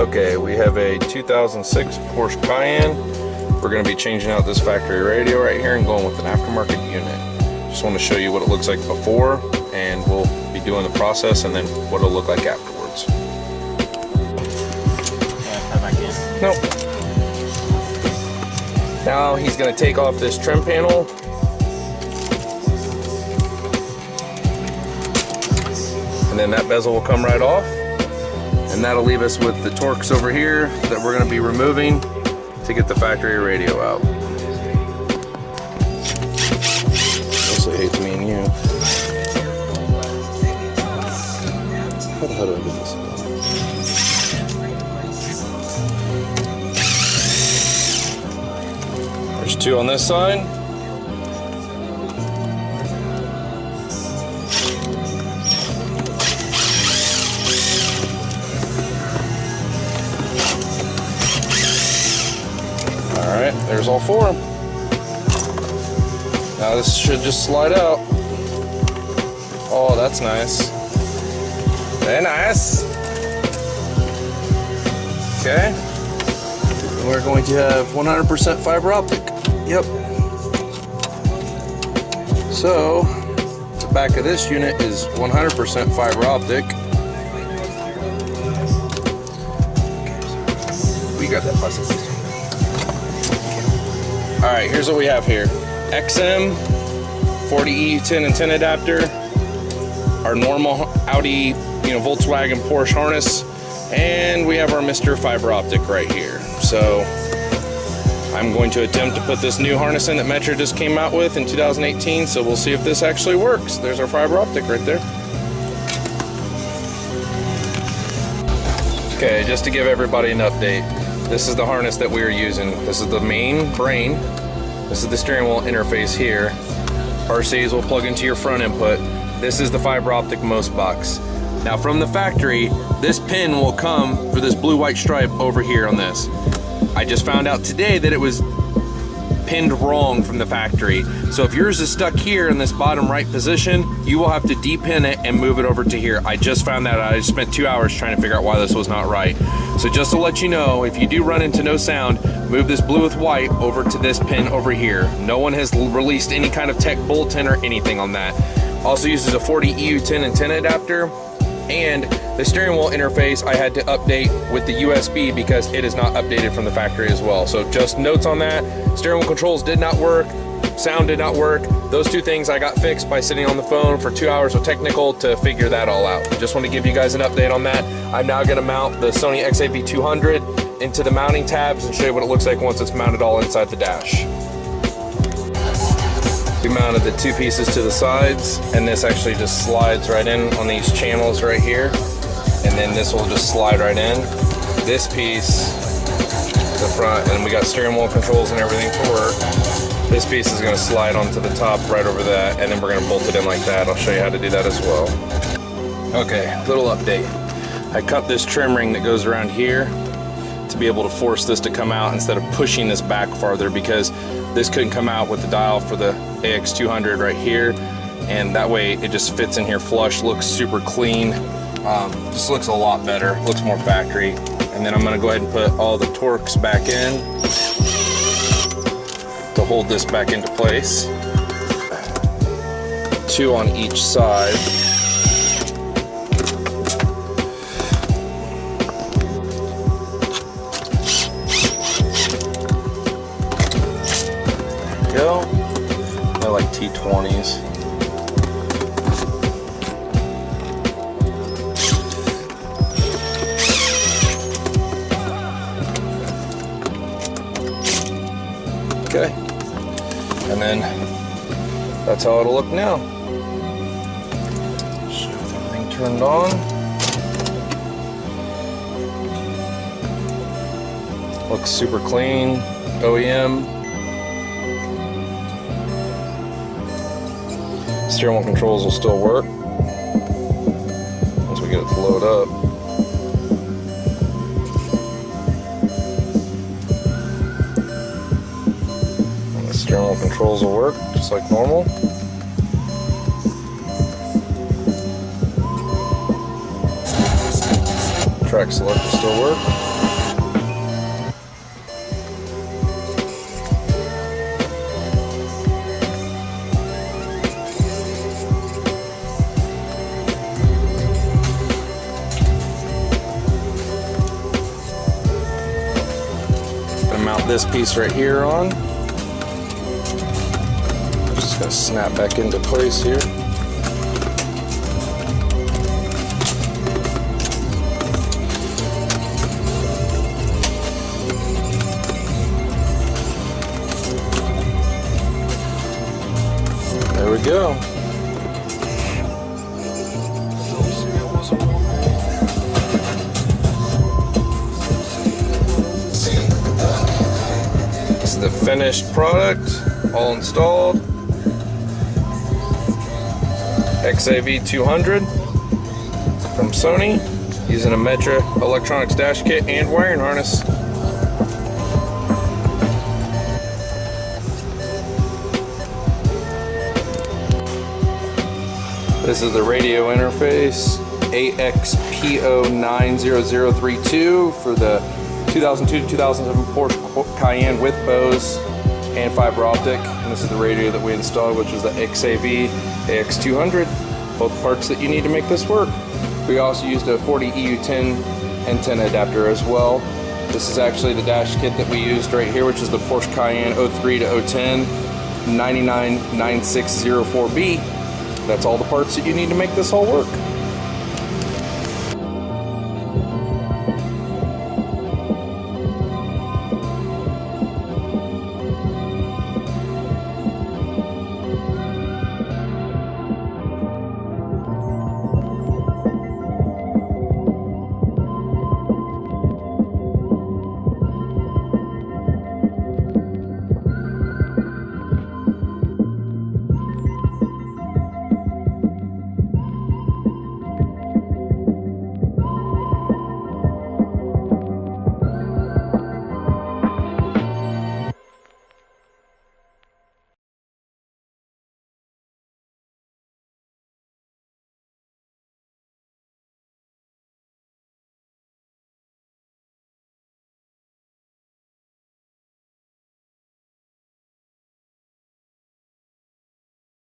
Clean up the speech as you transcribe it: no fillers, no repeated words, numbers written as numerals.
Okay, we have a 2006 Porsche Cayenne. We're going to be changing out this factory radio right here and going with an aftermarket unit. Just want to show you what it looks like before, and we'll be doing the process and then what it'll look like afterwards. Nope. Now he's going to take off this trim panel. And then that bezel will come right off. And that'll leave us with the Torx over here that we're going to be removing to get the factory radio out. Also hates me and you. How the hell do I get this? There's two on this side. Alright, there's all four. Now this should just slide out. Oh, that's nice. Very nice. Okay. We're going to have 100% fiber optic. Yep. So, the back of this unit is 100% fiber optic. We got that plastic piece. Alright, here's what we have here. XM 40E tin and tin adapter, our normal Audi, Volkswagen Porsche harness, and we have our Mr. Fiber Optic right here. So I'm going to attempt to put this new harness in that METRA just came out with in 2018, so we'll see if this actually works. There's our fiber optic right there. Okay, just to give everybody an update, this is the harness that we are using. This is the main brain. This is the steering wheel interface here. RCs will plug into your front input. This is the fiber optic MOSE box. Now from the factory, this pin will come for this blue-white stripe over here on this. I just found out today that it was pinned wrong from the factory. So if yours is stuck here in this bottom right position, you will have to depin it and move it over to here. I just found that out. I spent 2 hours trying to figure out why this was not right. So just to let you know, if you do run into no sound, move this blue with white over to this pin over here. No one has released any kind of tech bulletin or anything on that. Also uses a 40 EU tin and tin adapter. And the steering wheel interface I had to update with the USB because it is not updated from the factory as well. So just notes on that. Steering wheel controls did not work. Sound did not work. Those two things I got fixed by sitting on the phone for 2 hours of technical to figure that all out. Just want to give you guys an update on that. I'm now going to mount the SONY XAVX200 into the mounting tabs and show you what it looks like once it's mounted all inside the dash. We mounted the two pieces to the sides, and this actually just slides right in on these channels right here, and then this will just slide right in. This piece, the front, and we got steering wheel controls and everything to work. This piece is going to slide onto the top right over that, and then we're going to bolt it in like that. I'll show you how to do that as well. Okay, little update. I cut this trim ring that goes around here to be able to force this to come out instead of pushing this back farther, because this couldn't come out with the dial for the AX200 right here, and that way it just fits in here flush, looks super clean, just looks a lot better, looks more factory. And then I'm going to go ahead and put all the Torx back in to hold this back into place. 2 on each side. Go. I like T20s. Okay. And then that's how it'll look now. Show everything turned on. Looks super clean. OEM. Steering wheel controls will still work once we get it to load up. And the steering wheel controls will work just like normal. Track select will still work. this piece right here on. Just gonna snap back into place here. There we go. This is the finished product, all installed. XAV200 from Sony, using a METRA electronics dash kit and wiring harness. This is the radio interface, AXPO90032 for the 2002 to 2007 Porsche Cayenne with BOSE and fiber optic. And this is the radio that we installed, which was the XAV AX200. Both parts that you need to make this work. We also used a 40 EU10 antenna adapter as well. This is actually the dash kit that we used right here, which is the Porsche Cayenne 03 to 010 999604B. That's all the parts that you need to make this all work.